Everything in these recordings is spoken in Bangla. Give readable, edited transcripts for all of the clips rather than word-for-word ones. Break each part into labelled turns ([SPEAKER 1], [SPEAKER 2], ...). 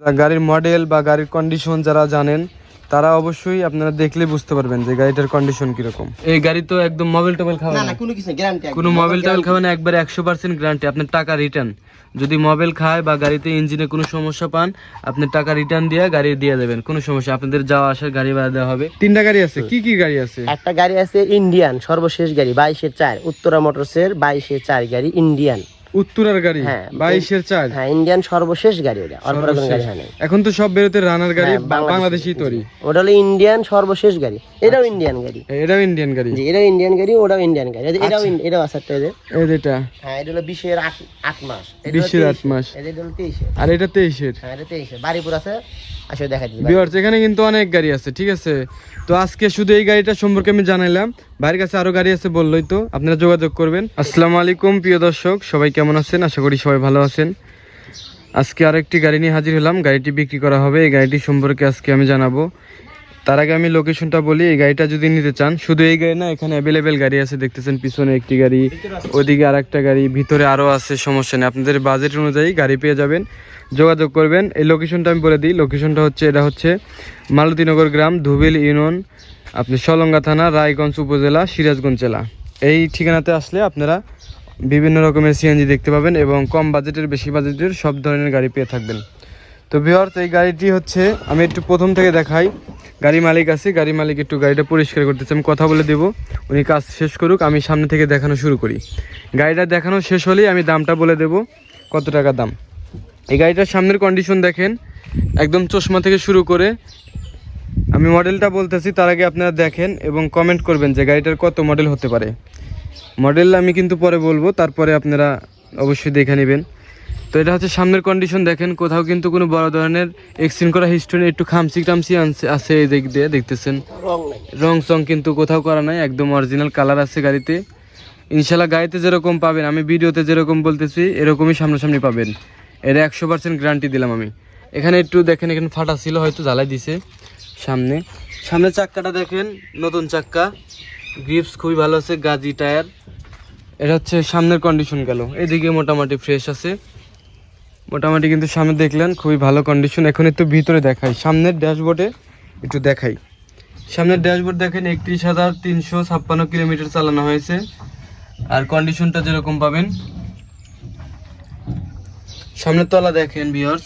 [SPEAKER 1] গাড়ির মডেল বা গাড়ির কন্ডিশন যারা জানেন তারা অবশ্যই আপনারা দেখলে বুঝতে পারবেন যে গাড়িটার কন্ডিশন কিরকম। এই গাড়ি তো একদম মোবাইল টোবাইল খাবে না,
[SPEAKER 2] কোনো কিছু গ্যারান্টি,
[SPEAKER 1] কোনো মোবাইল টোবাইল খাবে না, একবারে 100% গ্যারান্টি। আপনার টাকা রিটার্ন, যদি মোবাইল খায় বা গাড়িতে ইঞ্জিনে কোনো সমস্যা পান আপনি টাকা রিটার্ন দিয়ে গাড়ি দিয়ে দেবেন, কোনো সমস্যা। আপনাদের যাওয়া আসার গাড়ি ভাড়া দেওয়া হবে। তিনটা গাড়ি আছে, কি কি গাড়ি আছে?
[SPEAKER 2] একটা গাড়ি আছে ইন্ডিয়ান সর্বশেষ গাড়ি 22/4 উত্তরা মোটরসের 22/4 গাড়ি ইন্ডিয়ান
[SPEAKER 1] উত্তরার গাড়ি 22/4।
[SPEAKER 2] হ্যাঁ ইন্ডিয়ান সর্বশেষ গাড়ি ওটা, অল্প কোনো গাড়ি হয় না।
[SPEAKER 1] এখন তো সব বেরোতে রানার গাড়ি, বাংলাদেশি তৈরি।
[SPEAKER 2] ওটা হলো ইন্ডিয়ান সর্বশেষ গাড়ি, এটাও ইন্ডিয়ান গাড়ি,
[SPEAKER 1] এটাও ইন্ডিয়ান গাড়ি,
[SPEAKER 2] জি এটাও ইন্ডিয়ান গাড়ি, ওটাও ইন্ডিয়ান গাড়ি। এটাও আছে একটা,
[SPEAKER 1] এই যেটা
[SPEAKER 2] হ্যাঁ এটা হলো 20-8 মাস,
[SPEAKER 1] 20-8 মাস,
[SPEAKER 2] এটা হলো 23
[SPEAKER 1] আর এটা 23।
[SPEAKER 2] হ্যাঁ এটা 23 বাড়িপুর আছে, আসলে দেখা দিই
[SPEAKER 1] ভিউয়ার্স এখানে কিন্তু অনেক গাড়ি আছে, ঠিক আছে। তো আজকে শুধু এই গাড়িটা সম্পর্কে আমি জানাইলাম, ভাইয়ের কাছে আরো গাড়ি আছে বললোই তো, আপনারা যোগাযোগ করবেন। আসসালামু আলাইকুম প্রিয় দর্শক, সবাই কেমন আছেন? আশা করি সবাই ভালো আছেন। আজকে আরেকটি গাড়ি নিয়ে হাজির হলাম, গাড়িটি বিক্রি করা হবে। এই গাড়িটি সম্পর্কে আজকে আমি জানাবো। তার আগে আমি লোকেশনটা বলি। এই গাড়িটা যদি নিতে চান, শুধু এই গাড়ি না, এখানে অ্যাভেলেবেল গাড়ি আছে, দেখতেছেন পিছনে একটি গাড়ি, ওইদিকে আর একটা গাড়ি, ভিতরে আরও আছে, সমস্যা নেই। আপনাদের বাজেট অনুযায়ী গাড়ি পেয়ে যাবেন, যোগাযোগ করবেন। এই লোকেশনটা আমি বলে দিই, লোকেশনটা হচ্ছে, এটা হচ্ছে মালতীনগর গ্রাম, ধুবিল ইউনিয়ন, আপনি সলঙ্গা থানা, রায়গঞ্জ উপজেলা, সিরাজগঞ্জ জেলা। এই ঠিকানাতে আসলে আপনারা বিভিন্ন রকমের সিএনজি দেখতে পাবেন এবং কম বাজেটের বেশি বাজেটের সব ধরনের গাড়ি পেয়ে থাকবেন। তো ভিউয়ার্স এই গাড়িটি হচ্ছে, আমি একটু প্রথম থেকে দেখাই। গাড়ি মালিক আছে, গাড়ি মালিক একটু গাড়িটা পরিষ্কার করতেছে, আমি কথা বলে দেবো, উনি কাজ শেষ করুক, আমি সামনে থেকে দেখানো শুরু করি। গাড়িটা দেখানো শেষ হলেই আমি দামটা বলে দেবো কত টাকা দাম। এই গাড়িটার সামনের কন্ডিশন দেখেন, একদম চশমা থেকে শুরু করে, আমি মডেলটা বলতেছি তার আগে আপনারা দেখেন এবং কমেন্ট করবেন যে গাড়িটার কত মডেল হতে পারে। মডেল আমি কিন্তু পরে বলবো, তারপরে আপনারা অবশ্যই দেখে নেবেন। তো এটা হচ্ছে সামনের কন্ডিশন দেখেন, কোথাও কিন্তু কোনো বড় ধরনের এক্সচেঞ্জ করা হিস্ট্রি, একটু খামসি টামসি আছে এই দিক দিয়ে দেখতেছেন, রং সং কিন্তু কোথাও করা নাই, একদম অরিজিনাল কালার আছে গাড়িতে। ইনশাল্লাহ গাড়িতে যেরকম পাবেন, আমি ভিডিওতে যেরকম বলতেছি এরকমই সামনাসামনি পাবেন, এটা 100% গ্যারান্টি দিলাম আমি। এখানে একটু দেখেন, এখানে ফাটা ছিল, হয়তো জ্বালাই দিছে। সামনে চাক্কাটা দেখেন, নতুন চাক্কা, গ্রিপস খুবই ভালো আছে, গাজি টায়ার। এটা হচ্ছে সামনের কন্ডিশন গেল। এদিকে মোটামুটি ফ্রেশ আছে, মোটামুটি কিন্তু সামনে দেখলেন খুবই ভালো কন্ডিশন। এখন একটু ভিতরে দেখাই, সামনের ড্যাশবোর্ডে একটু দেখাই। সামনের ড্যাশবোর্ড দেখেন 31,356 কিলোমিটার চালানো হয়েছে, আর কন্ডিশনটা যেরকম পাবেন। সামনের তলা দেখেন ভিউয়ার্স,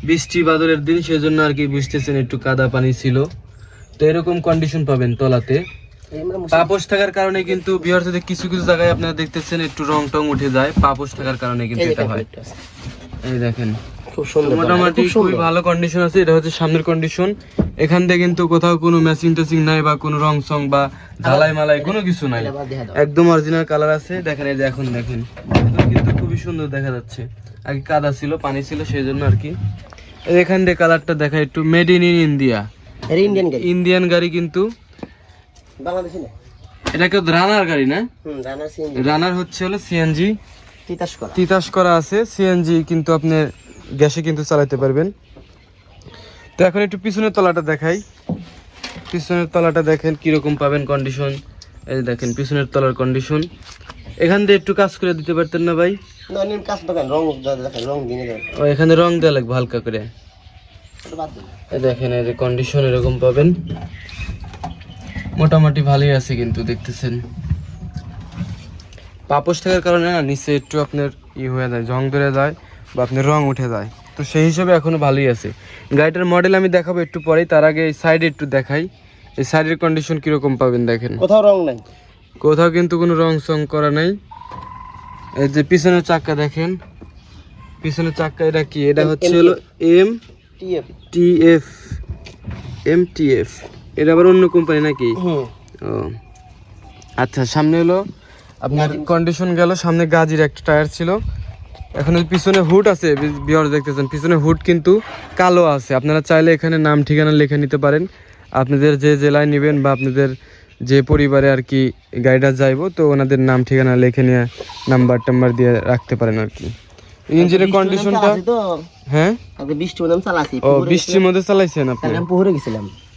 [SPEAKER 1] বৃষ্টি বাদলের দিন, সেজন্য আর কি বুঝতেছেন একটু কাদা পানি ছিল, তো এরকম কন্ডিশন পাবেন তলাতে। পাপোশ থাকার কারণে কিন্তু ভিউয়ার্স কিছু কিছু জায়গায় আপনারা দেখতেছেন একটু রং টং উঠে যায়, পাপোশ থাকার কারণে কিন্তু এটা হয়। এই দেখেন খুব সুন্দর, মোটামুটি খুবই ভালো কন্ডিশন আছে। এটা হচ্ছে সামনের কন্ডিশন। এখান থেকে কিন্তু কোথাও কোনো ম্যাচিং টেচিং নাই বা কোনো রং সং বা ঢালাই মালাই কোনো কিছু নাই, একদম অরিজিনাল কালার আছে। দেখেন এই যে এখন দেখেন কিন্তু খুবই সুন্দর দেখা যাচ্ছে। আগে কাদা ছিল, পানি ছিল, সেই জন্য আর কি। এখান দিয়ে কালারটা দেখা একটু মেড ইন ইন্ডিয়া, ইন্ডিয়ান গাড়ি কিন্তু
[SPEAKER 2] বাংলাদেশি না।
[SPEAKER 1] এটা কেউ রানার গাড়ি না, রানার হচ্ছে হলো সিএনজি, তিতাস করা আছে সিএনজি, কিন্তু আপনি গ্যাসে কিন্তু চালাতে পারবেন। তো এখন একটু পিছনের তলাটা দেখাই। পিছনের তলাটা দেখেন কিরকম পাবেন কন্ডিশন। এই দেখেন পিছনের তলার কন্ডিশন। এখান দিয়ে একটু কাজ করে দিতে পারতেন না ভাই? এখানে রং দেওয়া লাগবে হালকা করে। দেখেন এই যে কন্ডিশন এরকম পাবেন, মোটামুটি ভালোই আছে কিন্তু দেখতেছেন। পাপোশ থাকার কারণে না নিচে একটু আপনার হয়ে যায়, জং ধরে যায় বা আপনার রং উঠে যায়, তো সেই হিসাবে এখনো ভালোই আছে। গাড়িটার মডেল আমি দেখাবো একটু পরেই, তার আগে এই সাইডে একটু দেখাই। এই সাইডের কন্ডিশন কিরকম পাবেন দেখেন,
[SPEAKER 2] কোথাও রং নাই,
[SPEAKER 1] কোথাও কিন্তু কোনো রং সং করা নাই। এই যে পিছনের চাক্কা দেখেন, পিছনের চাক্কা এটা কি, এটা হচ্ছে হলো MTF, এটা আবার অন্য কোম্পানি নাকি? ও আচ্ছা। সামনে হলো আপনার কন্ডিশন গেল, সামনে গাজির একটা টায়ার ছিল। এখন পিছনে হুড আছে, ভিউয়ার্স দেখতেছেন পিছনে হুড কিন্তু কালো আছে। আপনারা চাইলে এখানে নাম ঠিকানা লিখে নিতে পারেন, আপনাদের যে জেলায় নেবেন বা আপনাদের যে পরিবারে আর কি গাড়িটা যাইবো, তো ওনাদের নাম ঠিকানা লিখে নিয়ে নাম্বার টাম্বার দিয়ে রাখতে পারেন আর কি। ইঞ্জিনের কন্ডিশনটা হ্যাঁ বৃষ্টির মধ্যে চালাইছেন আপনি?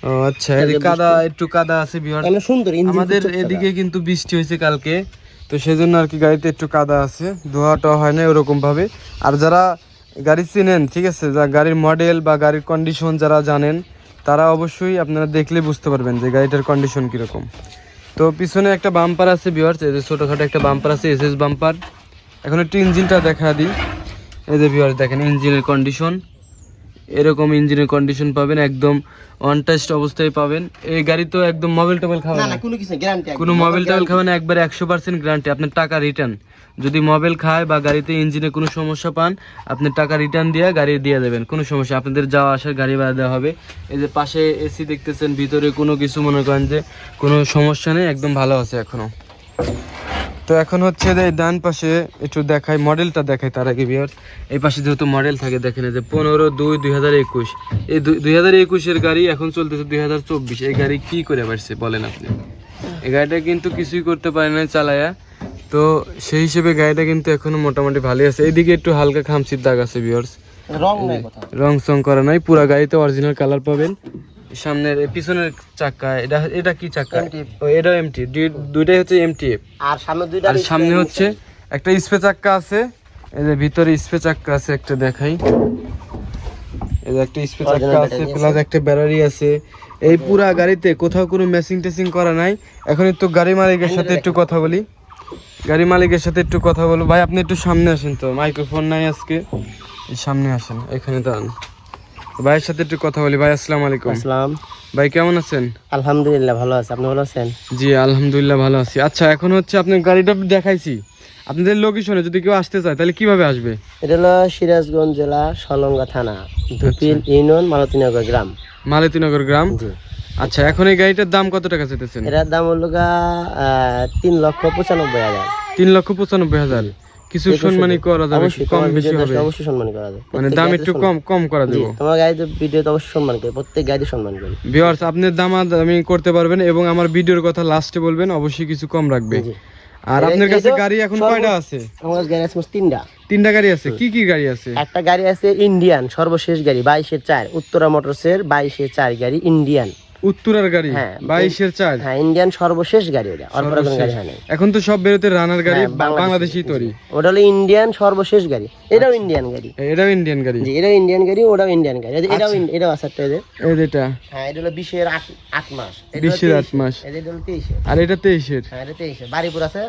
[SPEAKER 1] ও আচ্ছা, এই কাদা একটু কাদা আছে ভিউয়ার্স, আমাদের এদিকে কিন্তু বৃষ্টি হয়েছে কালকে, তো সেজন্য আর কি গাড়িতে একটু কাদা আছে, ধোয়া টোয়া হয় না ওরকম ভাবে। আর যারা গাড়ি চিনেন, ঠিক আছে, যা গাড়ির মডেল বা গাড়ির কন্ডিশন যারা জানেন তারা অবশ্যই আপনারা দেখলে বুঝতে পারবেন যে গাড়িটার কন্ডিশন কীরকম। তো পিছনে একটা বাম্পার আছে ভিউয়ার্স, এই যে ছোটোখাটো একটা বাম্পার আছে, এসএস বাম্পার। এখন একটু ইঞ্জিনটা দেখা দিই। এই যে ভিউয়ার্স দেখেন ইঞ্জিনের কন্ডিশন, এরকম ইঞ্জিনের কন্ডিশন পাবেন, একদম অনটাচড অবস্থায় পাবেন। এই গাড়ি তো একদম মোবাইল টোবাইল খাবে না,
[SPEAKER 2] কোনো কিছু গ্যারান্টি,
[SPEAKER 1] কোনো মোবাইল টোবাইল খাবে না, একবারে 100% গ্যারান্টি। আপনার টাকা রিটার্ন, যদি মোবাইল খায় বা গাড়িতে ইঞ্জিনে কোনো সমস্যা পান আপনি টাকা রিটার্ন দিয়ে গাড়ি দিয়ে দেবেন, কোনো সমস্যা, আপনাদের যাওয়া আসার গাড়ি ভাড়া দেওয়া হবে। এই যে পাশে এসি দেখতেছেন, ভিতরে কোনো কিছু মনে করেন যে কোনো সমস্যা নেই, একদম ভালো আছে এখনো। তো এখন হচ্ছে যে ডান পাশে একটু দেখাই, মডেলটা দেখাই তার আগে ভিউয়ার্স। এই পাশে যেহেতু মডেল থাকে দেখেন, এই যে 15/2/2021, এই 2021-এর গাড়ি এখন চলতেছে 2024। এই গাড়ি কি করে পারছে বলেন আপনি? এই গাড়িটা কিন্তু কিছুই করতে পারে না চালায়া, তো সেই হিসেবে গাড়িটা কিন্তু এখনো মোটামুটি ভালোই আছে। এইদিকে একটু হালকা খামচির দাগ আছে ভিউয়ার্স,
[SPEAKER 2] রং নাই কথা,
[SPEAKER 1] রং সং করা নাই, পুরা গাড়িতে অরিজিনাল কালার পাবেন। সামনের পিছনের চাকা, এটা কি চাকা? ও এটা এমটি, দুইটাই হচ্ছে এমটিএফ।
[SPEAKER 2] আর সামনে দুইটা,
[SPEAKER 1] আর সামনে হচ্ছে একটা স্পে চাক্কা আছে, এই যে ভিতরে স্পে চাক্কা আছে একটা দেখাই, এই যে একটা স্পে চাক্কা আছে, প্লাস একটা ব্যাটারি আছে। এই পুরা গাড়িতে কোথাও কোনো মেসিং টেসিং করা নাই। এখন একটু গাড়ি মালিকের সাথে একটু কথা বলি, গাড়ি মালিকের সাথে একটু কথা বলবো। ভাই আপনি একটু সামনে আসেন, তো মাইক্রোফোন নাই আজকে, সামনে আসেন, এখানে দাঁড়ান, ভাইয়ের সাথে একটু কথা বলি। ভাই আসসালামু আলাইকুম।
[SPEAKER 2] আসসালাম।
[SPEAKER 1] ভাই কেমন আছেন?
[SPEAKER 2] আলহামদুলিল্লাহ ভালো আছে, আপনি ভালো আছেন?
[SPEAKER 1] জি আলহামদুলিল্লাহ ভালো আছি। আচ্ছা এখন হচ্ছে আপনার গাড়িটা দেখাইছি, আপনাদের লোকেশনে যদি কেউ আসতে চায় তাহলে কিভাবে আসবে?
[SPEAKER 2] এটা হলো সিরাজগঞ্জ জেলা সলঙ্গা থানা, ধুপিল ইউনিয়ন, মালতীনগর গ্রাম।
[SPEAKER 1] মালতীনগর গ্রাম।
[SPEAKER 2] জি।
[SPEAKER 1] আচ্ছা এখন এই গাড়িটার দাম কত টাকা চাইতেছেন?
[SPEAKER 2] এটার দাম হলো 3,95,000।
[SPEAKER 1] 3,95,000। কিছু সম্মানী করা যাবে, কম বেশি হবে?
[SPEAKER 2] অবশ্যই সম্মান করা যাবে,
[SPEAKER 1] মানে দাম একটু কম করা দেব।
[SPEAKER 2] তোমার গাড়িতে ভিডিওতে অবশ্যই সম্মান করে, প্রত্যেক গাড়িতে সম্মান করি।
[SPEAKER 1] ভিউয়ার্স আপনার দাম আমি করতে পারবেন এবং আমার ভিডিওর কথা লাস্টে বলবেন, অবশ্যই কিছু কম রাখবে।
[SPEAKER 2] জি।
[SPEAKER 1] আর আপনার কাছে গাড়ি এখন কয়টা আছে?
[SPEAKER 2] আমার গাড়ি আছে তিনটা।
[SPEAKER 1] তিনটা গাড়ি আছে, কি কি গাড়ি আছে?
[SPEAKER 2] একটা গাড়ি আছে ইন্ডিয়ান সর্বশেষ গাড়ি 22/4, উত্তরা মোটরসের 22/4 গাড়ি ইন্ডিয়ান।
[SPEAKER 1] উত্তরার গাড়ি 22/4?
[SPEAKER 2] হ্যাঁ ইন্ডিয়ান সর্বশেষ গাড়ি, ওটা অল্প রকম গাড়ি হয় না।
[SPEAKER 1] এখন তো সব বেরোতে রানার গাড়ি, বাংলাদেশি তৈরি।
[SPEAKER 2] ওটা হলো ইন্ডিয়ান সর্বশেষ গাড়ি, এটাও ইন্ডিয়ান গাড়ি।
[SPEAKER 1] এটাও ইন্ডিয়ান গাড়ি?
[SPEAKER 2] জি এটাও ইন্ডিয়ান গাড়ি, ওটাও ইন্ডিয়ান গাড়ি। এটাও আছে একটা,
[SPEAKER 1] এই যেটা,
[SPEAKER 2] হ্যাঁ এটা হলো 20-এর 8 মাস,
[SPEAKER 1] 20-এর 8 মাস,
[SPEAKER 2] এটা হলো 23-এর,
[SPEAKER 1] আর এটা 23-এর।
[SPEAKER 2] হ্যাঁ এটা 23-এর বাড়িপুর আছে,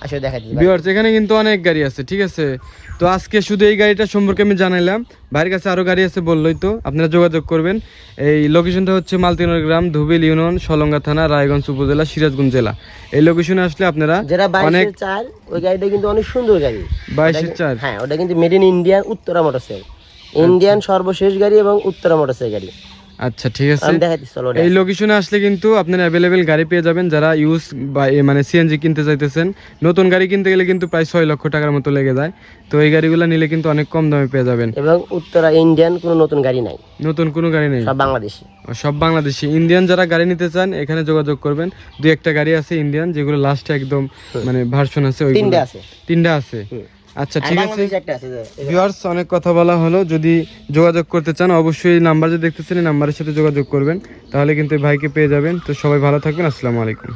[SPEAKER 2] আসলে দেখা দিই।
[SPEAKER 1] ভিউয়ার্স এখানে কিন্তু অনেক গাড়ি আছে, ঠিক আছে। তো আজকে শুধু এই গাড়িটা সম্পর্কে আমি জানাইলাম, ভাইয়ের কাছে আরো গাড়ি আছে বললোই তো, আপনারা যোগাযোগ করবেন। এই লোকেশনটা হচ্ছে মালতীনগর গ্রাম, ধুবিল ইউনিয়ন, সলঙ্গা থানা, রায়গঞ্জ উপজেলা, সিরাজগঞ্জ জেলা। এই লোকেশনে আসলে আপনারা
[SPEAKER 2] যেটা 22/4, ওই গাড়িটা কিন্তু অনেক সুন্দর গাড়ি।
[SPEAKER 1] 22/4?
[SPEAKER 2] হ্যাঁ ওটা কিন্তু মেড ইন ইন্ডিয়ান, উত্তরা মোটরসের ইন্ডিয়ান সর্বশেষ গাড়ি এবং উত্তরা মোটরসের গাড়ি।
[SPEAKER 1] আচ্ছা ঠিক আছে,
[SPEAKER 2] আমি দেখাচ্ছি চলো।
[SPEAKER 1] এই লোকেশনে আসলে কিন্তু আপনারা অ্যাভেলেবেল গাড়ি পেয়ে যাবেন। যারা ইউজ বা মানে সিএনজি কিনতে চাইতেছেন, নতুন গাড়ি কিনতে গেলে কিন্তু প্রায় 6 লক্ষ টাকার মতো লেগে যায়। তো এই গাড়িগুলো নিলে কিন্তু অনেক কম দামে পেয়ে যাবেন।
[SPEAKER 2] এবং উত্তরা ইন্ডিয়ান কোনো নতুন গাড়ি নাই,
[SPEAKER 1] নতুন কোনো গাড়ি নেই,
[SPEAKER 2] সব বাংলাদেশি।
[SPEAKER 1] সব বাংলাদেশি। ইন্ডিয়ান যারা গাড়ি নিতে চান এখানে যোগাযোগ করবেন। দুই একটা গাড়ি আছে ইন্ডিয়ান, যেগুলো লাস্টে একদম মানে ভার্সন আছে, ওইগুলো তিনটা আছে। আচ্ছা ঠিক আছে ভিউয়ার্স, অনেক কথা বলা হলো। যদি যোগাযোগ করতে চান অবশ্যই নাম্বার যে দেখতেছেন এই নাম্বারের সাথে যোগাযোগ করবেন, তাহলে কিন্তু ভাইকে পেয়ে যাবেন। তো সবাই ভালো থাকবেন, আসসালামু আলাইকুম।